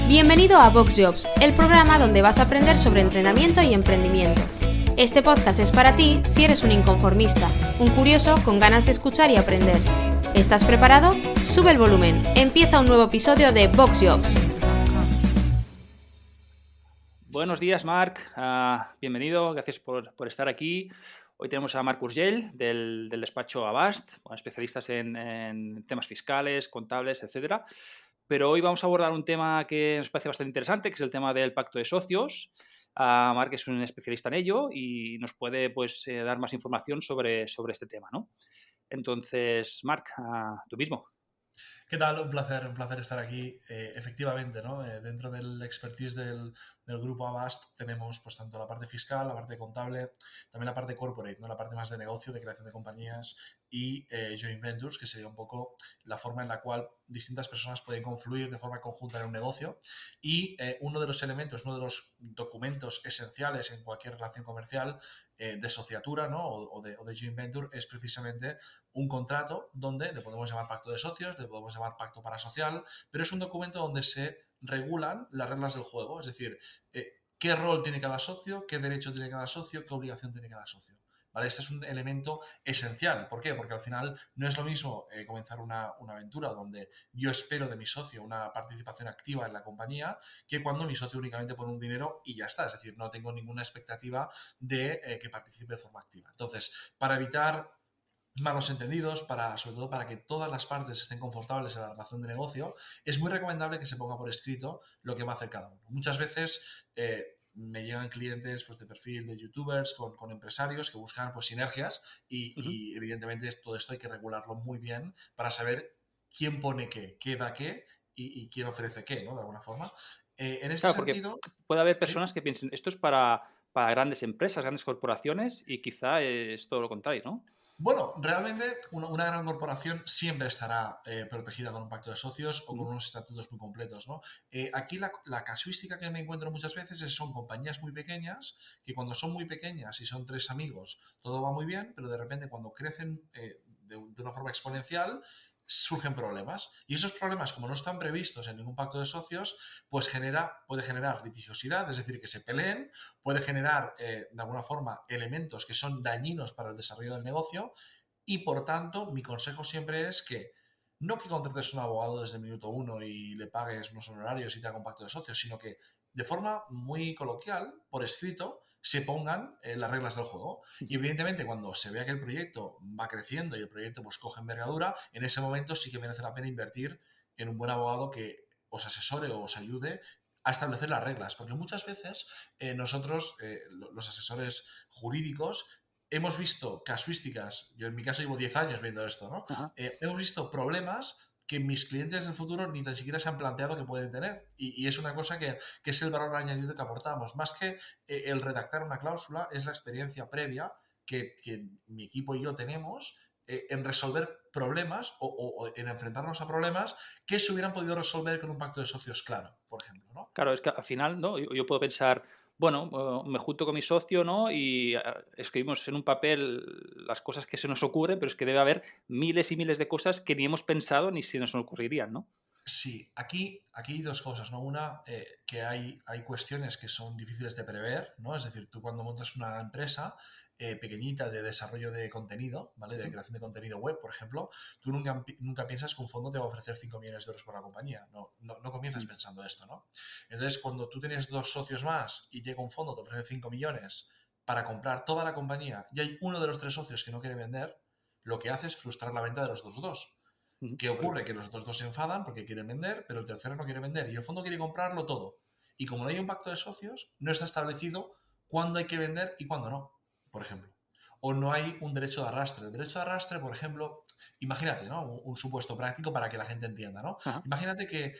Bienvenido a VoxJobs, el programa donde vas a aprender sobre entrenamiento y emprendimiento. Este podcast es para ti si eres un inconformista, un curioso con ganas de escuchar y aprender. ¿Estás preparado? Sube el volumen. Empieza un nuevo episodio de VoxJobs. Buenos días, Marc. Bienvenido. Gracias por estar aquí. Hoy tenemos a Marc Urgell del despacho Avast, especialistas en temas fiscales, contables, etcétera. Pero hoy vamos a abordar un tema que nos parece bastante interesante, que es el tema del pacto de socios. Marc es un especialista en ello y nos puede dar más información sobre este tema, ¿no? Entonces, Marc, tú mismo. ¿Qué tal? Un placer estar aquí. Efectivamente, ¿no? Dentro del expertise del grupo Avast tenemos pues tanto la parte fiscal, la parte contable, también la parte corporate, ¿no? La parte más de negocio, de creación de compañías y joint ventures, que sería un poco la forma en la cual distintas personas pueden confluir de forma conjunta en un negocio. Y uno de los elementos, uno de los documentos esenciales en cualquier relación comercial de sociatura, ¿no? o de joint venture es precisamente un contrato donde le podemos llamar pacto de socios, le podemos llamar pacto parasocial, pero es un documento donde se regulan las reglas del juego, es decir, qué rol tiene cada socio, qué derecho tiene cada socio, qué obligación tiene cada socio. ¿Vale? Este es un elemento esencial. ¿Por qué? Porque al final no es lo mismo comenzar una aventura donde yo espero de mi socio una participación activa en la compañía que cuando mi socio únicamente pone un dinero y ya está. Es decir, no tengo ninguna expectativa de que participe de forma activa. Entonces, para evitar malos entendidos, sobre todo para que todas las partes estén confortables en la relación de negocio, es muy recomendable que se ponga por escrito lo que va a hacer cada uno. Muchas veces me llegan clientes pues, de perfil de youtubers con empresarios que buscan pues, sinergias y evidentemente todo esto hay que regularlo muy bien para saber quién pone qué da qué y quién ofrece qué, ¿no? De alguna forma. En este sentido... Puede haber personas ¿sí? que piensen, esto es para grandes empresas, grandes corporaciones y quizá es todo lo contrario, ¿no? Bueno, realmente una gran corporación siempre estará protegida con un pacto de socios o con unos estatutos muy completos, ¿no? Aquí la casuística que me encuentro muchas veces son compañías muy pequeñas que cuando son muy pequeñas y son tres amigos todo va muy bien, pero de repente cuando crecen de una forma exponencial surgen problemas. Y esos problemas, como no están previstos en ningún pacto de socios, pues puede generar litigiosidad, es decir, que se peleen, puede generar de alguna forma elementos que son dañinos para el desarrollo del negocio y por tanto mi consejo siempre es que no que contrates un abogado desde el minuto uno y le pagues unos honorarios y te haga un pacto de socios, sino que de forma muy coloquial, por escrito, se pongan las reglas del juego. Y evidentemente cuando se vea que el proyecto va creciendo y el proyecto pues coge envergadura, en ese momento sí que merece la pena invertir en un buen abogado que os asesore o os ayude a establecer las reglas, porque muchas veces nosotros, los asesores jurídicos, hemos visto casuísticas, yo en mi caso llevo 10 años viendo esto, ¿no? Hemos visto problemas que mis clientes del futuro ni tan siquiera se han planteado que pueden tener. Y es una cosa que es el valor añadido que aportamos. Más que el redactar una cláusula, es la experiencia previa que mi equipo y yo tenemos en resolver problemas o en enfrentarnos a problemas que se hubieran podido resolver con un pacto de socios claro, por ejemplo, ¿no? Claro, es que al final, ¿no? Yo puedo pensar, bueno, me junto con mi socio, ¿no? Y escribimos en un papel las cosas que se nos ocurren, pero es que debe haber miles y miles de cosas que ni hemos pensado ni se nos ocurrirían, ¿no? Sí, aquí hay dos cosas, ¿no? Una, que hay cuestiones que son difíciles de prever, ¿no? Es decir, tú cuando montas una empresa pequeñita de desarrollo de contenido, ¿vale? De creación de contenido web, por ejemplo, tú nunca piensas que un fondo te va a ofrecer 5 millones de euros por la compañía. No comienzas pensando esto, ¿no? Entonces, cuando tú tienes dos socios más y llega un fondo, te ofrece 5 millones para comprar toda la compañía y hay uno de los tres socios que no quiere vender, lo que hace es frustrar la venta de los dos. ¿Qué ocurre? Que los otros dos se enfadan porque quieren vender, pero el tercero no quiere vender y el fondo quiere comprarlo todo. Y como no hay un pacto de socios, no está establecido cuándo hay que vender y cuándo no, por ejemplo. O no hay un derecho de arrastre. El derecho de arrastre, por ejemplo, imagínate, ¿no? Un supuesto práctico para que la gente entienda, ¿no? Ajá. Imagínate que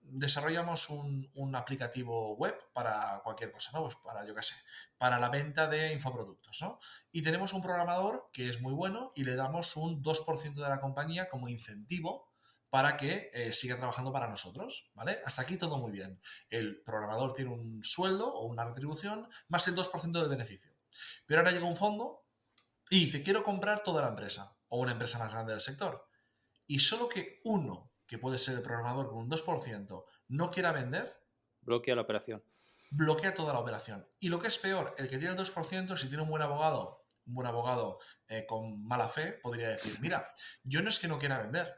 desarrollamos un aplicativo web para cualquier cosa, ¿no? Pues para, yo qué sé, para la venta de infoproductos, ¿no? Y tenemos un programador que es muy bueno y le damos un 2% de la compañía como incentivo para que siga trabajando para nosotros, ¿vale? Hasta aquí todo muy bien. El programador tiene un sueldo o una retribución más el 2% del beneficio. Pero ahora llega un fondo y dice, quiero comprar toda la empresa o una empresa más grande del sector. Y solo que uno, que puede ser el programador con un 2%, no quiera vender, Bloquea la operación. bloquea toda la operación. Y lo que es peor, el que tiene el 2%, si tiene un buen abogado con mala fe, podría decir, mira, yo no es que no quiera vender,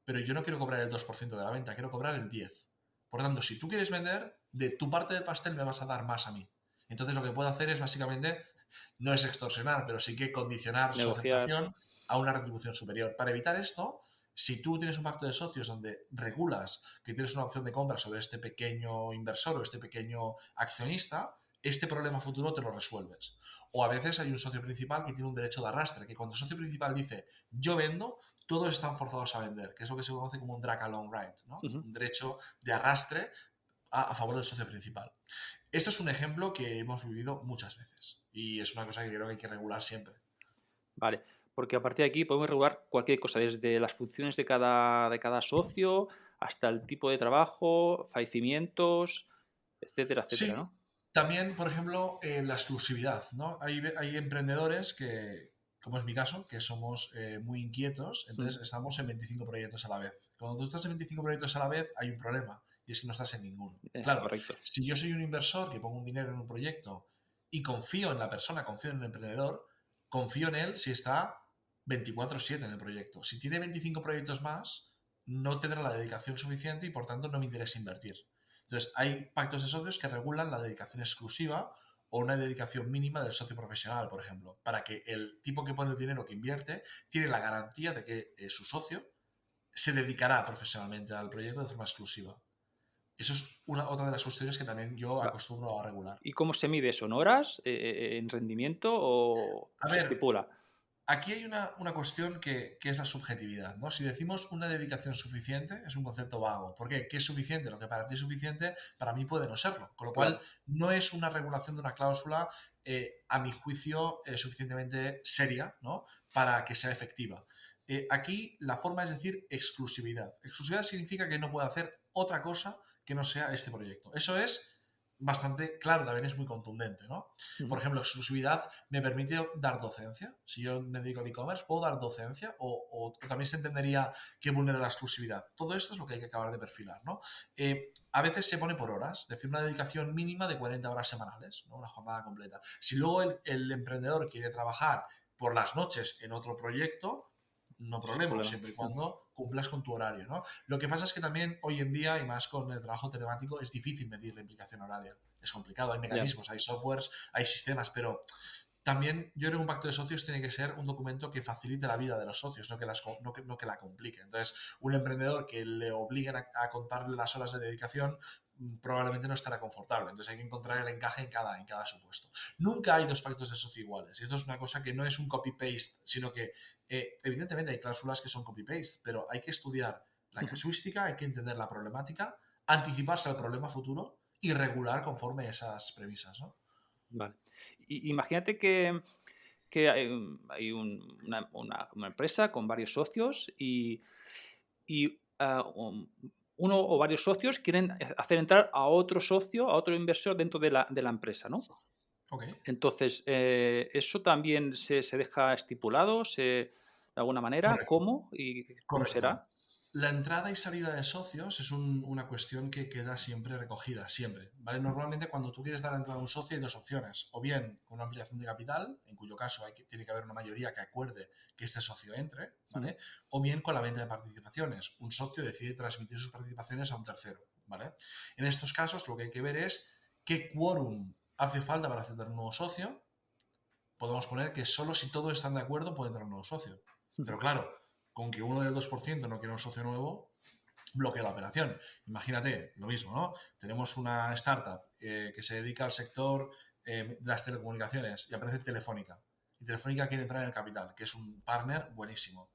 pero yo no quiero cobrar el 2% de la venta, quiero cobrar el 10%. Por tanto, si tú quieres vender, de tu parte del pastel me vas a dar más a mí. Entonces lo que puedo hacer es básicamente, no es extorsionar, pero sí que condicionar su Negociar. aceptación a una retribución superior. Para evitar esto, si tú tienes un pacto de socios donde regulas que tienes una opción de compra sobre este pequeño inversor o este pequeño accionista, este problema futuro te lo resuelves. O a veces hay un socio principal que tiene un derecho de arrastre, que cuando el socio principal dice yo vendo, todos están forzados a vender, que es lo que se conoce como un drag along right, ¿no? Un derecho de arrastre a favor del socio principal. Esto es un ejemplo que hemos vivido muchas veces y es una cosa que creo que hay que regular siempre. Vale, porque a partir de aquí podemos regular cualquier cosa, desde las funciones de cada socio hasta el tipo de trabajo, fallecimientos, etcétera, etcétera, Sí, ¿no? también, por ejemplo, la exclusividad, ¿no? Hay emprendedores que, como es mi caso, que somos muy inquietos, entonces estamos en 25 proyectos a la vez. Cuando tú estás en 25 proyectos a la vez, hay un problema, y es que no estás en ninguno. Claro, Correcto. si yo soy un inversor que pongo un dinero en un proyecto y confío en la persona, confío en el emprendedor, confío en él si está 24/7 en el proyecto. Si tiene 25 proyectos más, no tendrá la dedicación suficiente y por tanto no me interesa invertir. Entonces, hay pactos de socios que regulan la dedicación exclusiva o una dedicación mínima del socio profesional, por ejemplo, para que el tipo que pone el dinero que invierte tiene la garantía de que su socio se dedicará profesionalmente al proyecto de forma exclusiva. Eso es otra de las cuestiones que también yo acostumbro a regular. ¿Y cómo se mide eso? ¿En horas? ¿En rendimiento? ¿O A se ver, estipula? aquí hay una cuestión que es la subjetividad, ¿no? Si decimos una dedicación suficiente, es un concepto vago. ¿Por qué? ¿Qué es suficiente? Lo que para ti es suficiente, para mí puede no serlo. Con lo cual, Claro. no es una regulación de una cláusula, a mi juicio, suficientemente seria, ¿no? Para que sea efectiva. Aquí la forma es decir exclusividad. Exclusividad significa que no puedo hacer otra cosa que no sea este proyecto. Eso es bastante claro, también es muy contundente, ¿no? Por ejemplo, exclusividad me permite dar docencia. Si yo me dedico al e-commerce, ¿puedo dar docencia? O también se entendería que vulnera la exclusividad. Todo esto es lo que hay que acabar de perfilar, ¿no? A veces se pone por horas, es decir, una dedicación mínima de 40 horas semanales, ¿no? Una jornada completa. Si luego el emprendedor quiere trabajar por las noches en otro proyecto, no problema, siempre y cuando cumplas con tu horario, ¿no? Lo que pasa es que también hoy en día, y más con el trabajo telemático, es difícil medir la implicación horaria. Es complicado, hay mecanismos, hay softwares, hay sistemas, pero también yo creo que un pacto de socios tiene que ser un documento que facilite la vida de los socios, no que la complique. Entonces, un emprendedor que le obliguen a contarle las horas de dedicación probablemente no estará confortable. Entonces hay que encontrar el encaje en cada supuesto. Nunca hay dos pactos de socio iguales. Y esto es una cosa que no es un copy-paste, sino que evidentemente hay cláusulas que son copy-paste, pero hay que estudiar la casuística, hay que entender la problemática, anticiparse al problema futuro y regular conforme esas premisas, ¿no? Vale. Imagínate que hay una empresa con varios socios y uno o varios socios quieren hacer entrar a otro socio, a otro inversor dentro de la empresa, ¿no? Okay. Entonces, ¿eso también se deja estipulado de alguna manera? Correcto. ¿Cómo? ¿Y cómo Correcto. será? La entrada y salida de socios es una cuestión que queda siempre recogida, siempre. ¿Vale? Normalmente cuando tú quieres dar entrada a un socio hay dos opciones. O bien con una ampliación de capital, en cuyo caso tiene que haber una mayoría que acuerde que este socio entre, ¿vale? O bien con la venta de participaciones. Un socio decide transmitir sus participaciones a un tercero, ¿vale? En estos casos lo que hay que ver es qué quórum hace falta para aceptar un nuevo socio. Podemos poner que solo si todos están de acuerdo puede entrar un nuevo socio. Pero claro, con que uno del 2% no quiera un socio nuevo, bloquea la operación. Imagínate, lo mismo, ¿no? Tenemos una startup que se dedica al sector de las telecomunicaciones y aparece Telefónica. Y Telefónica quiere entrar en el capital, que es un partner buenísimo.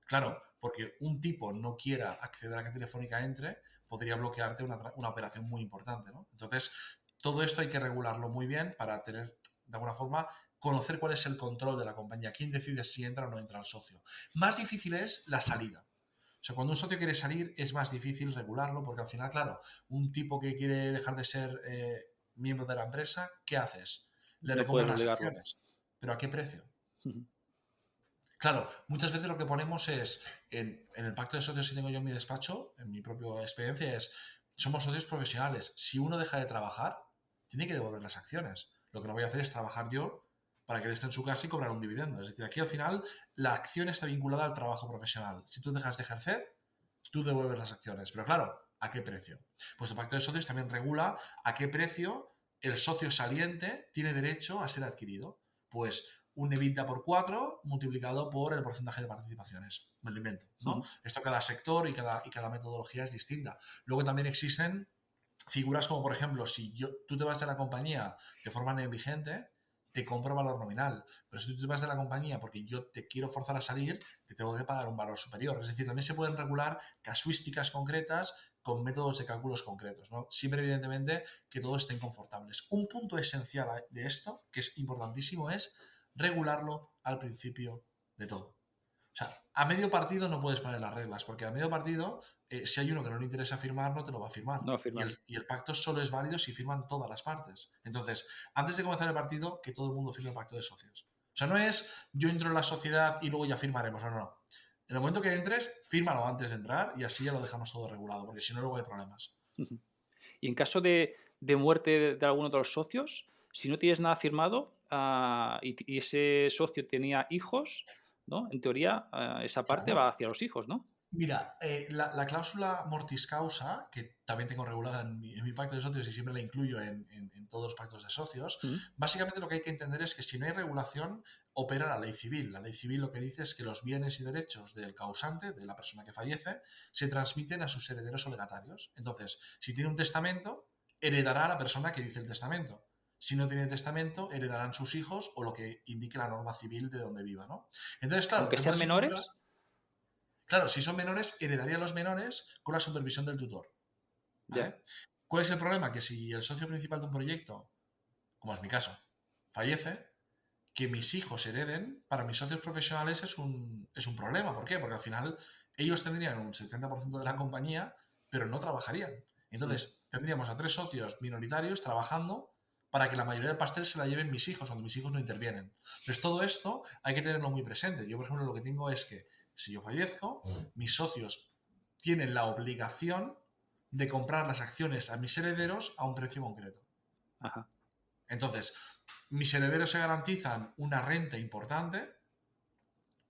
Claro, porque un tipo no quiera acceder a que Telefónica entre, podría bloquearte una operación muy importante, ¿no? Entonces, todo esto hay que regularlo muy bien para tener, de alguna forma, conocer cuál es el control de la compañía, quién decide si entra o no entra el socio. Más difícil es la salida. O sea, cuando un socio quiere salir es más difícil regularlo porque al final, claro, un tipo que quiere dejar de ser miembro de la empresa, ¿qué haces? Le recompras las acciones. ¿Pero a qué precio? Claro, muchas veces lo que ponemos es, en el pacto de socios que tengo yo en mi despacho, en mi propia experiencia, es somos socios profesionales. Si uno deja de trabajar, tiene que devolver las acciones. Lo que no voy a hacer es trabajar yo para que él esté en su casa y cobrar un dividendo. Es decir, aquí al final la acción está vinculada al trabajo profesional. Si tú dejas de ejercer, tú devuelves las acciones. Pero claro, ¿a qué precio? Pues el pacto de socios también regula a qué precio el socio saliente tiene derecho a ser adquirido. Pues un EBITDA por 4 multiplicado por el porcentaje de participaciones. Me lo invento, ¿no? Esto cada sector y cada metodología es distinta. Luego también existen figuras como, por ejemplo, si tú te vas de la compañía de forma negligente, te compro valor nominal. Pero si tú te vas de la compañía porque yo te quiero forzar a salir, te tengo que pagar un valor superior. Es decir, también se pueden regular casuísticas concretas con métodos de cálculos concretos, ¿no? Siempre, evidentemente, que todos estén confortables. Un punto esencial de esto, que es importantísimo, es regularlo al principio de todo. O sea, a medio partido no puedes poner las reglas, porque a medio partido, si hay uno que no le interesa firmar, no te lo va a firmar. No firmar. Y el pacto solo es válido si firman todas las partes. Entonces, antes de comenzar el partido, que todo el mundo firme el pacto de socios. O sea, no es yo entro en la sociedad y luego ya firmaremos, no. En el momento que entres, fírmalo antes de entrar y así ya lo dejamos todo regulado, porque si no, luego hay problemas. Y en caso de muerte de alguno de los socios, si no tienes nada firmado y ese socio tenía hijos, ¿no? En teoría, esa parte va hacia los hijos, ¿no? Mira, la cláusula mortis causa, que también tengo regulada en mi pacto de socios y siempre la incluyo en todos los pactos de socios, básicamente lo que hay que entender es que si no hay regulación, opera la ley civil. La ley civil lo que dice es que los bienes y derechos del causante, de la persona que fallece, se transmiten a sus herederos o legatarios. Entonces, si tiene un testamento, heredará a la persona que dice el testamento. Si no tiene testamento, heredarán sus hijos o lo que indique la norma civil de donde viva, ¿no? Entonces, claro, aunque sean menores. Claro, si son menores, heredarían los menores con la supervisión del tutor. ¿Vale? Yeah. ¿Cuál es el problema? Que si el socio principal de un proyecto, como es mi caso, fallece, que mis hijos hereden, para mis socios profesionales es un problema. ¿Por qué? Porque al final ellos tendrían un 70% de la compañía, pero no trabajarían. Entonces, tendríamos a 3 socios minoritarios trabajando para que la mayoría del pastel se la lleven mis hijos, cuando mis hijos no intervienen. Entonces, todo esto hay que tenerlo muy presente. Yo, por ejemplo, lo que tengo es que si yo fallezco, mis socios tienen la obligación de comprar las acciones a mis herederos a un precio concreto. Ajá. Entonces, mis herederos se garantizan una renta importante,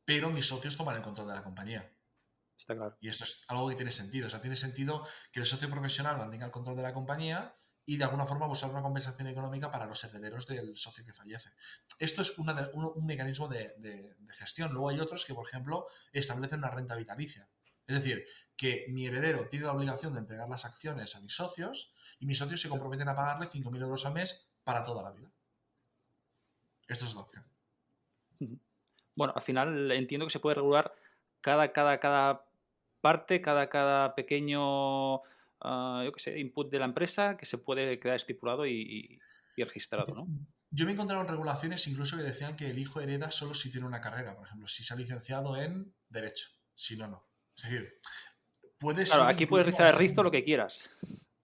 pero mis socios toman el control de la compañía. Está claro. Y esto es algo que tiene sentido. O sea, tiene sentido que el socio profesional mantenga el control de la compañía y de alguna forma buscar una compensación económica para los herederos del socio que fallece. Esto es un mecanismo de gestión. Luego hay otros que, por ejemplo, establecen una renta vitalicia. Es decir, que mi heredero tiene la obligación de entregar las acciones a mis socios y mis socios se comprometen a pagarle 5.000 euros al mes para toda la vida. Esto es la opción. Bueno, al final entiendo que se puede regular cada parte, cada pequeño yo qué sé, input de la empresa que se puede quedar estipulado y registrado, ¿no? Yo me he encontrado en regulaciones incluso que decían que el hijo hereda solo si tiene una carrera, por ejemplo, si se ha licenciado en Derecho, si no, no. Es decir, puedes... Claro, aquí puedes rizar el rizo lo que quieras.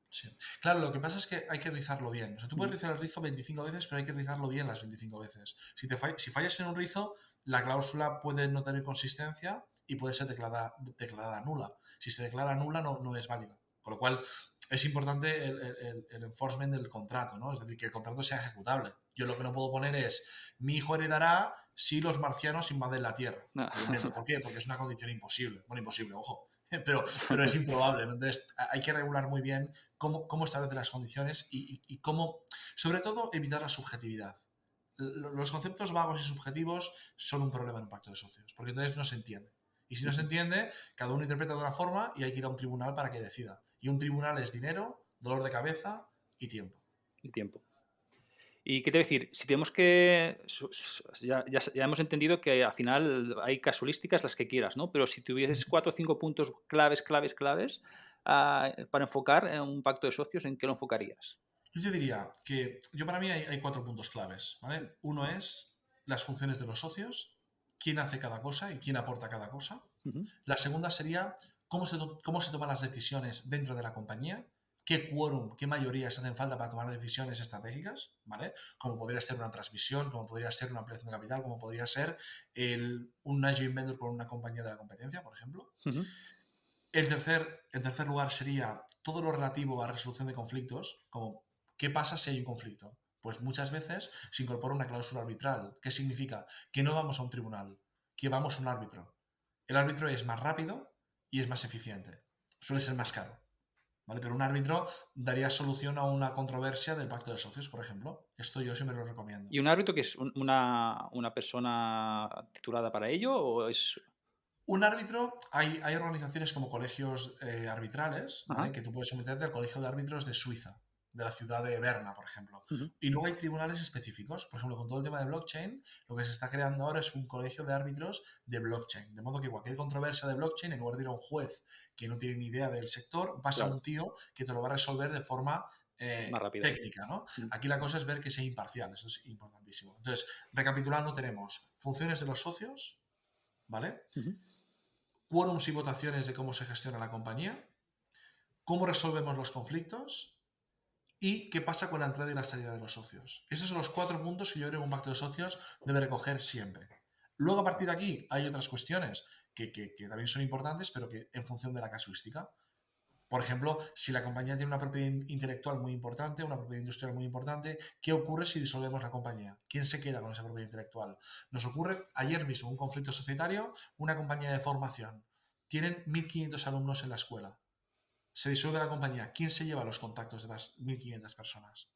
Sí. Claro, lo que pasa es que hay que rizarlo bien. O sea, tú puedes rizar el rizo 25 veces, pero hay que rizarlo bien las 25 veces. Si fallas en un rizo, la cláusula puede no tener consistencia y puede ser declarada nula. Si se declara nula, no es válida. Con lo cual, es importante el enforcement del contrato, ¿no? Es decir, que el contrato sea ejecutable. Yo lo que no puedo poner es, mi hijo heredará si los marcianos invaden la Tierra. No. ¿Por qué? Porque es una condición imposible. Bueno, imposible, ojo. Pero es improbable, ¿no? Entonces, hay que regular muy bien cómo establece las condiciones y cómo, sobre todo, evitar la subjetividad. Los conceptos vagos y subjetivos son un problema en un pacto de socios, porque entonces no se entiende. Y si no se entiende, cada uno interpreta de una forma y hay que ir a un tribunal para que decida. Y un tribunal es dinero, dolor de cabeza y tiempo. ¿Y qué te voy a decir? Si tenemos que... Ya hemos entendido que al final hay casuísticas las que quieras, ¿no? Pero si tuvieses 4 o 5 puntos claves para enfocar en un pacto de socios, ¿en qué lo enfocarías? Yo te diría que para mí hay 4 puntos claves, ¿vale? Uno es las funciones de los socios, quién hace cada cosa y quién aporta cada cosa. La segunda sería cómo se toman las decisiones dentro de la compañía, qué quórum, qué mayorías hacen falta para tomar decisiones estratégicas, ¿vale? Como podría ser una transmisión, como podría ser una ampliación de capital, como podría ser un joint venture con una compañía de la competencia, por ejemplo. En tercer lugar sería todo lo relativo a resolución de conflictos, como ¿qué pasa si hay un conflicto? Pues muchas veces se incorpora una cláusula arbitral. ¿Qué significa? Que no vamos a un tribunal, que vamos a un árbitro. El árbitro es más rápido y es más eficiente. Suele ser más caro, ¿vale? Pero un árbitro daría solución a una controversia del pacto de socios, por ejemplo. Esto yo siempre lo recomiendo. ¿Y un árbitro que es una persona titulada para ello o es...? Un árbitro, hay organizaciones como colegios arbitrales, ¿vale? Ajá. Que tú puedes someterte al colegio de árbitros de Suiza, de la ciudad de Berna, por ejemplo. Uh-huh. Y luego hay tribunales específicos. Por ejemplo, con todo el tema de blockchain, lo que se está creando ahora es un colegio de árbitros de blockchain. De modo que cualquier controversia de blockchain, en lugar de ir a un juez que no tiene ni idea del sector, vas a un tío que te lo va a resolver de forma más rápida, técnica, ¿no? Aquí la cosa es ver que sea imparcial, eso es importantísimo. Entonces, recapitulando, tenemos funciones de los socios, ¿vale? Uh-huh. Quórums y votaciones de cómo se gestiona la compañía, cómo resolvemos los conflictos y qué pasa con la entrada y la salida de los socios. Estos son los 4 puntos que yo creo que un pacto de socios debe recoger siempre. Luego, a partir de aquí, hay otras cuestiones que también son importantes, pero que en función de la casuística. Por ejemplo, si la compañía tiene una propiedad intelectual muy importante, una propiedad industrial muy importante, ¿qué ocurre si disolvemos la compañía? ¿Quién se queda con esa propiedad intelectual? Nos ocurre ayer mismo un conflicto societario, una compañía de formación. Tienen 1.500 alumnos en la escuela. Se disuelve la compañía. ¿Quién se lleva los contactos de las 1.500 personas?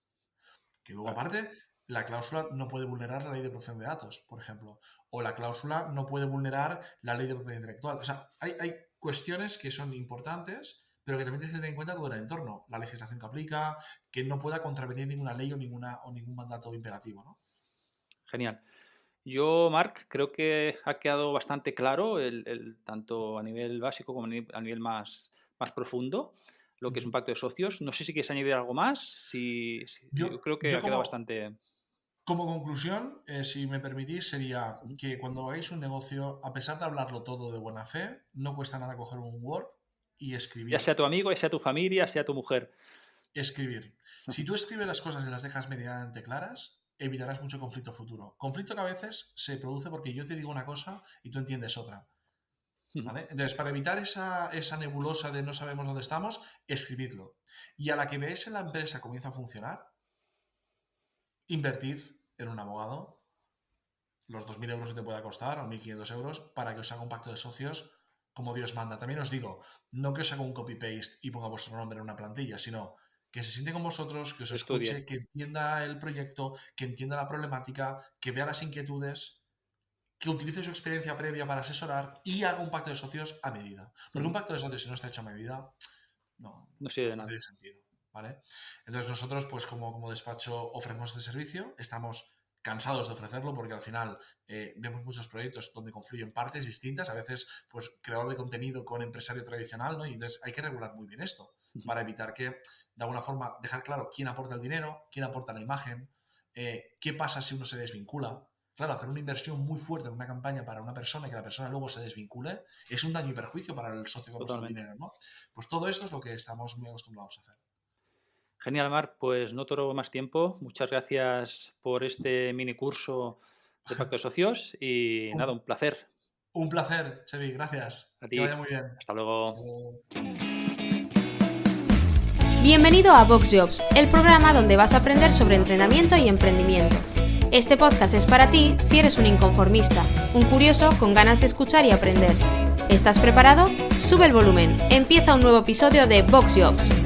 Que luego, aparte, la cláusula no puede vulnerar la ley de protección de datos, por ejemplo. O la cláusula no puede vulnerar la ley de propiedad intelectual. O sea, hay cuestiones que son importantes, pero que también tienes que tener en cuenta todo el entorno, la legislación que aplica, que no pueda contravenir ninguna ley o ningún mandato imperativo, ¿no? Genial. Yo, Marc, creo que ha quedado bastante claro tanto a nivel básico como a nivel más profundo lo que es un pacto de socios. No sé si quieres añadir algo más. Yo creo que ha quedado bastante... Como conclusión, si me permitís, sería que cuando hagáis un negocio, a pesar de hablarlo todo de buena fe, no cuesta nada coger un Word y escribir. Ya sea tu amigo, ya sea tu familia, sea tu mujer. Escribir. Si tú escribes las cosas y las dejas medianamente claras, evitarás mucho conflicto futuro. Conflicto que a veces se produce porque yo te digo una cosa y tú entiendes otra, ¿vale? Entonces, para evitar esa nebulosa de no sabemos dónde estamos, escribidlo. Y a la que veáis en la empresa comienza a funcionar, invertid en un abogado, los 2.000 euros que te pueda costar, o 1.500 euros, para que os haga un pacto de socios como Dios manda. También os digo, no que os haga un copy-paste y ponga vuestro nombre en una plantilla, sino que se siente con vosotros, que os escuche, que entienda el proyecto, que entienda la problemática, que vea las inquietudes, que utilice su experiencia previa para asesorar y haga un pacto de socios a medida. Porque un pacto de socios, si no está hecho a medida, no tiene sentido, ¿vale? Entonces nosotros, pues como despacho, ofrecemos este servicio, estamos cansados de ofrecerlo porque al final vemos muchos proyectos donde confluyen partes distintas, a veces pues creador de contenido con empresario tradicional, ¿no? Y entonces hay que regular muy bien esto para evitar que, de alguna forma, dejar claro quién aporta el dinero, quién aporta la imagen, qué pasa si uno se desvincula. Claro, hacer una inversión muy fuerte en una campaña para una persona y que la persona luego se desvincule es un daño y perjuicio para el socio que ha puesto el dinero, ¿no? Pues todo esto es lo que estamos muy acostumbrados a hacer. Genial, Marc. Pues no te robo más tiempo. Muchas gracias por este mini curso de Pacto de Socios y nada, un placer. Un placer, Xavi. Gracias. A ti. Que vaya muy bien. Hasta luego. Hasta luego. Bienvenido a VoxJobs, el programa donde vas a aprender sobre entrenamiento y emprendimiento. Este podcast es para ti si eres un inconformista, un curioso con ganas de escuchar y aprender. ¿Estás preparado? Sube el volumen. Empieza un nuevo episodio de VoxJobs.